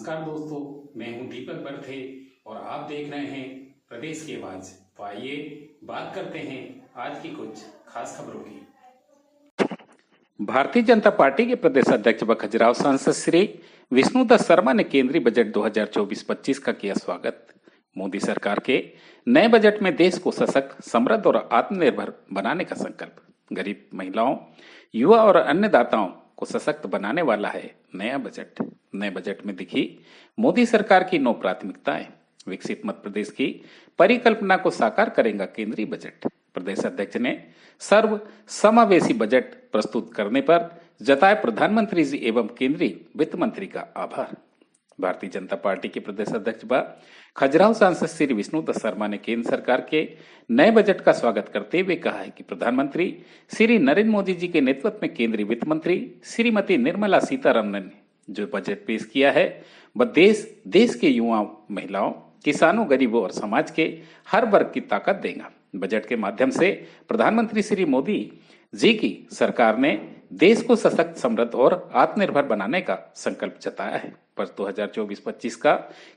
नमस्कार दोस्तों, मैं हूं दीपक बर्थे और आप देख रहे हैं प्रदेश की आवाज। तो आइए बात करते हैं आज की कुछ खास खबरों की। भारतीय जनता पार्टी के प्रदेश अध्यक्ष व खजुराहो सांसद श्री विष्णुदत्त शर्मा ने केंद्रीय बजट 2024-25 का किया स्वागत। मोदी सरकार के नए बजट में देश को सशक्त, समृद्ध और आत्मनिर्भर बनाने का संकल्प, गरीब महिलाओं, युवा और अन्नदाताओं को सशक्त बनाने वाला है नया बजट। नए बजट में दिखी मोदी सरकार की 9 प्राथमिकताएं। विकसित मध्य प्रदेश की परिकल्पना को साकार करेगा केंद्रीय बजट। प्रदेश अध्यक्ष ने सर्व समावेशी बजट प्रस्तुत करने पर जताए प्रधानमंत्री जी एवं केंद्रीय वित्त मंत्री का आभार। भारतीय जनता पार्टी के प्रदेश अध्यक्ष व खजुराहो सांसद श्री विष्णुदत्त शर्मा ने केंद्र सरकार के नए बजट का स्वागत करते हुए कहा है कि प्रधानमंत्री श्री नरेंद्र मोदी जी के नेतृत्व में केंद्रीय वित्त मंत्री श्रीमती निर्मला सीतारमण ने जो बजट पेश किया है वह देश के युवाओं, महिलाओं, किसानों, गरीबों और समाज के हर वर्ग की ताकत देगा। बजट के माध्यम से प्रधानमंत्री श्री मोदी जी की सरकार ने देश को सशक्त, समृद्ध और आत्मनिर्भर बनाने का संकल्प जताया है। वर्ष 2024-25 का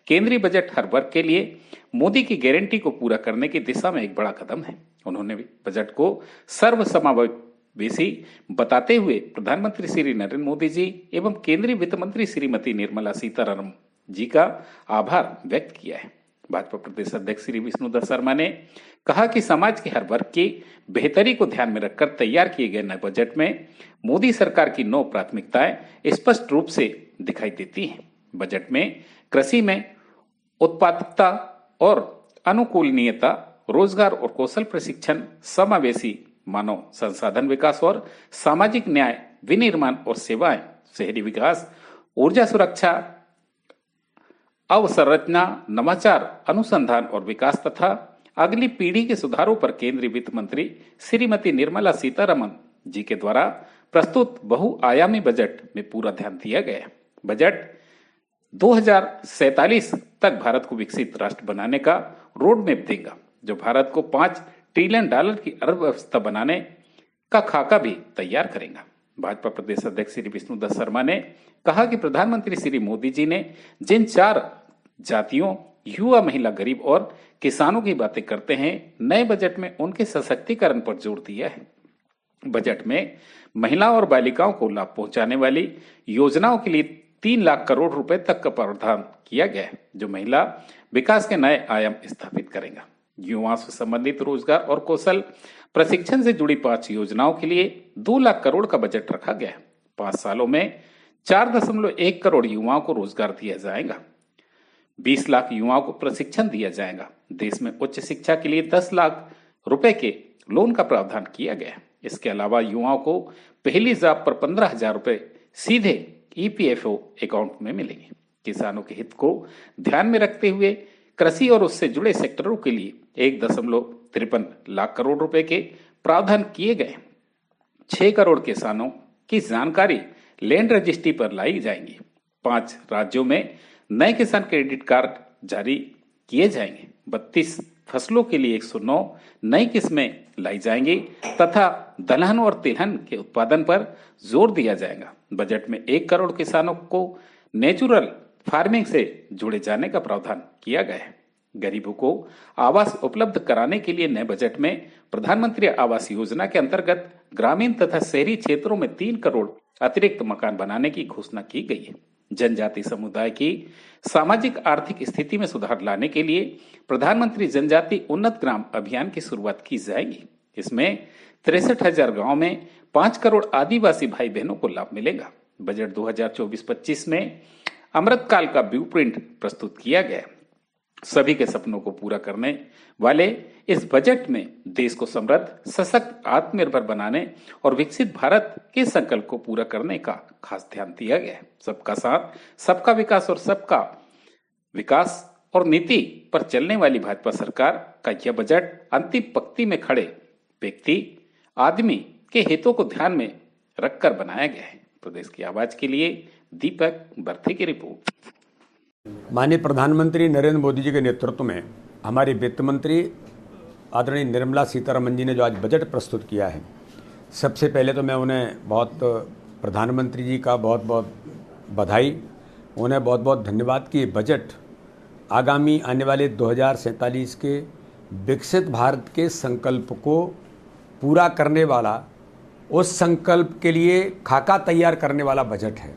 केंद्रीय बजट हर वर्ग के लिए मोदी की गारंटी को पूरा करने की दिशा में एक बड़ा कदम है। उन्होंने बजट को सर्वसमावेशी बताते हुए प्रधानमंत्री श्री नरेंद्र मोदी जी एवं केंद्रीय वित्त मंत्री श्रीमती निर्मला सीतारमण जी का आभार व्यक्त किया है। भाजपा प्रदेश अध्यक्ष श्री विष्णुदत्त शर्मा ने कहा कि समाज के हर वर्ग की बेहतरी को ध्यान में रखकर तैयार किए गए नए बजट में मोदी सरकार की 9 प्राथमिकताएं स्पष्ट रूप से दिखाई देती हैं। बजट में कृषि में उत्पादकता और अनुकूलनीयता, रोजगार और कौशल प्रशिक्षण, समावेशी मानव संसाधन विकास और सामाजिक न्याय, विनिर्माण और सेवाएं, शहरी विकास, ऊर्जा सुरक्षा, अवसंरचना, नवाचार, अनुसंधान और विकास तथा अगली पीढ़ी के सुधारों पर केंद्रीय वित्त मंत्री श्रीमती निर्मला सीतारमण जी के द्वारा प्रस्तुत बहुआयामी बजट में पूरा ध्यान दिया गया है। बजट 2047 तक भारत को विकसित राष्ट्र बनाने का रोड मैप देगा, जो भारत को $5 ट्रिलियन की अर्थव्यवस्था बनाने का खाका भी तैयार करेगा। भाजपा प्रदेश अध्यक्ष श्री विष्णुदत्त शर्मा ने कहा कि प्रधानमंत्री श्री मोदी जी ने जिन 4 जातियों, युवा, महिला, गरीब और किसानों की बातें करते हैं, नए बजट में उनके सशक्तिकरण पर जोर दिया है। बजट में महिला और बालिकाओं को लाभ पहुंचाने वाली योजनाओं के लिए 3 लाख करोड़ रुपए तक का प्रावधान किया गया है, जो महिला विकास के नए आयाम स्थापित करेगा। युवाओं से संबंधित रोजगार और कौशल प्रशिक्षण से जुड़ी 5 योजनाओं के लिए 2 लाख करोड़ का बजट रखा गया है। 5 सालों में 4.1 करोड़ युवाओं को रोजगार दिया जाएगा। 20 लाख युवाओं को प्रशिक्षण दिया जाएगा। देश में उच्च शिक्षा के लिए 10 लाख रुपए के लोन का प्रावधान किया गया है। इसके अलावा युवाओं को पहली जॉब पर 15,000 रुपए सीधे EPFO अकाउंट में मिलेंगे। किसानों के हित को ध्यान में रखते हुए कृषि और उससे जुड़े सेक्टरों के लिए 1.53 लाख करोड़ रुपए के प्रावधान किए गए। 6 करोड़ किसानों की जानकारी लैंड रजिस्ट्री पर लाई जाएंगी। 5 राज्यों में नए किसान क्रेडिट कार्ड जारी किए जाएंगे। 32 फसलों के लिए 109 नई किस्में लाई जाएंगी तथा दलहन और तिलहन के उत्पादन पर जोर दिया जाएगा। बजट में 1 करोड़ किसानों को नेचुरल फार्मिंग से जुड़े जाने का प्रावधान किया गया है। गरीबों को आवास उपलब्ध कराने के लिए नए बजट में प्रधानमंत्री आवास योजना के अंतर्गत ग्रामीण तथा शहरी क्षेत्रों में 3 करोड़ अतिरिक्त मकान बनाने की घोषणा की गई है। जनजाति समुदाय की सामाजिक आर्थिक स्थिति में सुधार लाने के लिए प्रधानमंत्री जनजाति उन्नत ग्राम अभियान की शुरुआत की जाएगी। इसमें 63,000 गांव में 5 करोड़ आदिवासी भाई बहनों को लाभ मिलेगा। बजट 2024-25 में अमृतकाल का ब्लू प्रिंट प्रस्तुत किया गया। सभी के सपनों को पूरा करने वाले इस बजट में देश को समृद्ध, सशक्त, आत्मनिर्भर बनाने और विकसित भारत के संकल्प को पूरा करने का खास ध्यान दिया गया है। सबका साथ, सबका विकास और सबका विकास और नीति पर चलने वाली भाजपा सरकार का यह बजट अंतिम पंक्ति में खड़े व्यक्ति, आदमी के हितों को ध्यान में रखकर बनाया गया है। प्रदेश की आवाज के लिए दीपक बर्थे की रिपोर्ट। माननीय प्रधानमंत्री नरेंद्र मोदी जी के नेतृत्व में हमारी वित्त मंत्री आदरणीय निर्मला सीतारमण जी ने जो आज बजट प्रस्तुत किया है, सबसे पहले तो मैं उन्हें प्रधानमंत्री जी का बहुत बहुत बधाई, उन्हें बहुत बहुत धन्यवाद कि ये बजट आगामी आने वाले 2047 के विकसित भारत के संकल्प को पूरा करने वाला, उस संकल्प के लिए खाका तैयार करने वाला बजट है।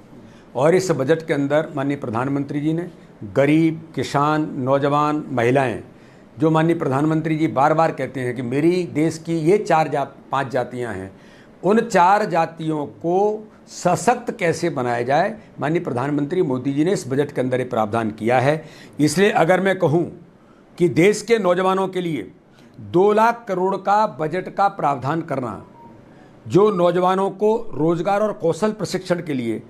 और इस बजट के अंदर माननीय प्रधानमंत्री जी ने गरीब, किसान, नौजवान, महिलाएं, जो माननीय प्रधानमंत्री जी बार बार कहते हैं कि मेरी देश की ये 5 जातियां हैं, उन 4 जातियों को सशक्त कैसे बनाया जाए, माननीय प्रधानमंत्री मोदी जी ने इस बजट के अंदर ये प्रावधान किया है। इसलिए अगर मैं कहूँ कि देश के नौजवानों के लिए 2 लाख करोड़ का बजट का प्रावधान करना, जो नौजवानों को रोजगार और कौशल प्रशिक्षण के लिए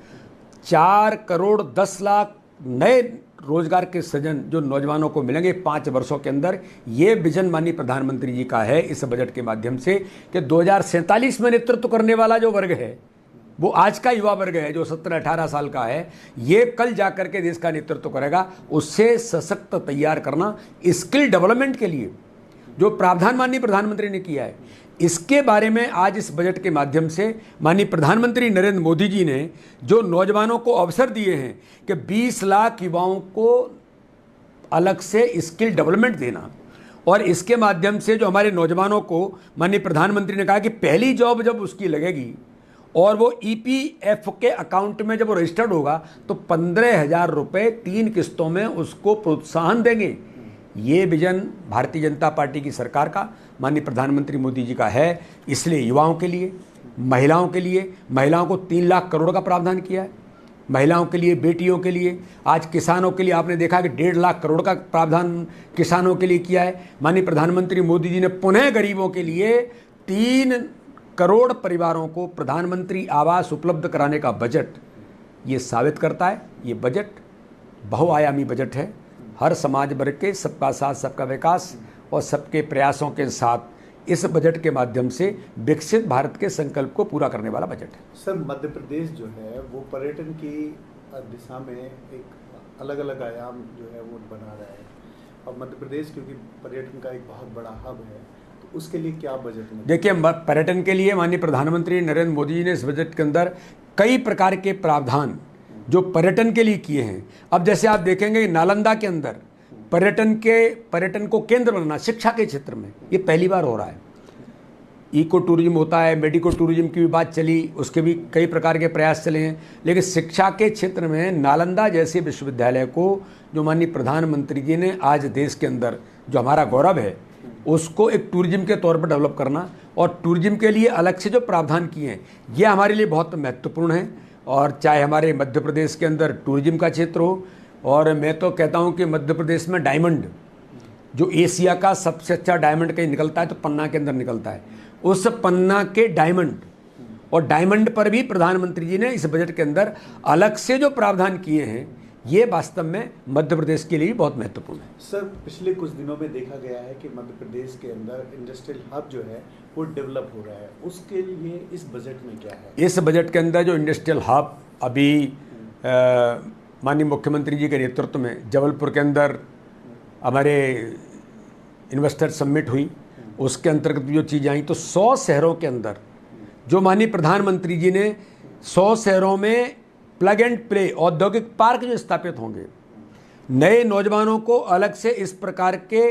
4 करोड़ 10 लाख नए रोजगार के सृजन जो नौजवानों को मिलेंगे 5 वर्षों के अंदर, ये विजन माननीय प्रधानमंत्री जी का है इस बजट के माध्यम से कि 2047 में नेतृत्व करने वाला जो वर्ग है, वो आज का युवा वर्ग है जो 17-18 साल का है, ये कल जाकर के देश का नेतृत्व करेगा। उससे सशक्त तैयार करना, स्किल डेवलपमेंट के लिए जो प्रावधान माननीय प्रधानमंत्री ने किया है, इसके बारे में आज इस बजट के माध्यम से माननीय प्रधानमंत्री नरेंद्र मोदी जी ने जो नौजवानों को अवसर दिए हैं कि 20 लाख युवाओं को अलग से स्किल डेवलपमेंट देना, और इसके माध्यम से जो हमारे नौजवानों को माननीय प्रधानमंत्री ने कहा कि पहली जॉब जब उसकी लगेगी और वो EPF के अकाउंट में जब वो रजिस्टर्ड होगा तो 15,000 रुपये 3 किस्तों में उसको प्रोत्साहन देंगे। ये विजन भारतीय जनता पार्टी की सरकार का, माननीय प्रधानमंत्री मोदी जी का है। इसलिए युवाओं के लिए, महिलाओं के लिए, महिलाओं को 3 लाख करोड़ का प्रावधान किया है। महिलाओं के लिए, बेटियों के लिए, आज किसानों के लिए आपने देखा कि 1.5 लाख करोड़ का प्रावधान किसानों के लिए किया है। माननीय प्रधानमंत्री मोदी जी ने पुनः गरीबों के लिए 3 करोड़ परिवारों को प्रधानमंत्री आवास उपलब्ध कराने का बजट ये साबित करता है। ये बजट बहुआयामी बजट है। हर समाज वर्ग के सबका साथ सबका विकास और सबके प्रयासों के साथ इस बजट के माध्यम से विकसित भारत के संकल्प को पूरा करने वाला बजट है। सर, मध्य प्रदेश जो है वो पर्यटन की दिशा में एक अलग अलग आयाम जो है वो बना रहा है, और मध्य प्रदेश क्योंकि पर्यटन का एक बहुत बड़ा हब है, तो उसके लिए क्या बजट में? देखिए, पर्यटन के लिए माननीय प्रधानमंत्री नरेंद्र मोदी जी ने इस बजट के अंदर कई प्रकार के प्रावधान जो पर्यटन के लिए किए हैं। अब जैसे आप देखेंगे नालंदा के अंदर पर्यटन को केंद्र बनाना शिक्षा के क्षेत्र में, ये पहली बार हो रहा है। इको टूरिज्म होता है, मेडिको टूरिज्म की भी बात चली, उसके भी कई प्रकार के प्रयास चले हैं, लेकिन शिक्षा के क्षेत्र में नालंदा जैसे विश्वविद्यालय को जो माननीय प्रधानमंत्री जी ने आज देश के अंदर जो हमारा गौरव है उसको एक टूरिज्म के तौर पर डेवलप करना और टूरिज्म के लिए अलग से जो प्रावधान किए हैं, ये हमारे लिए बहुत महत्वपूर्ण है। और चाहे हमारे मध्य प्रदेश के अंदर टूरिज्म का क्षेत्र हो, और मैं तो कहता हूँ कि मध्य प्रदेश में डायमंड, जो एशिया का सबसे अच्छा डायमंड कहीं निकलता है तो पन्ना के अंदर निकलता है, उस पन्ना के डायमंड, और डायमंड पर भी प्रधानमंत्री जी ने इस बजट के अंदर अलग से जो प्रावधान किए हैं, ये वास्तव में मध्य प्रदेश के लिए भी बहुत महत्वपूर्ण है। सर, पिछले कुछ दिनों में देखा गया है कि मध्य प्रदेश के अंदर इंडस्ट्रियल हब जो है वो डेवलप हो रहा है, उसके लिए इस बजट में क्या है? इस बजट के अंदर जो इंडस्ट्रियल हब अभी माननीय मुख्यमंत्री जी के नेतृत्व में जबलपुर के अंदर हमारे इन्वेस्टर समिट हुई, उसके अंतर्गत जो चीज़ें आई, तो 100 शहरों के अंदर जो माननीय प्रधानमंत्री जी ने 100 शहरों में प्लग एंड प्ले औद्योगिक पार्क जो स्थापित होंगे, नए नौजवानों को अलग से इस प्रकार के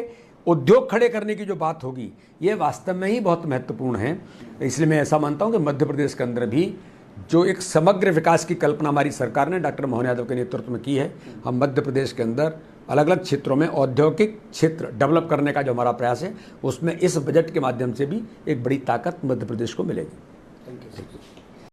उद्योग खड़े करने की जो बात होगी, ये वास्तव में ही बहुत महत्वपूर्ण है। इसलिए मैं ऐसा मानता हूँ कि मध्य प्रदेश के अंदर भी जो एक समग्र विकास की कल्पना हमारी सरकार ने डॉक्टर मोहन यादव के नेतृत्व में की है, हम मध्य प्रदेश के अंदर अलग अलग क्षेत्रों में औद्योगिक क्षेत्र डेवलप करने का जो हमारा प्रयास है, उसमें इस बजट के माध्यम से भी एक बड़ी ताकत मध्य प्रदेश को मिलेगी। Thank you.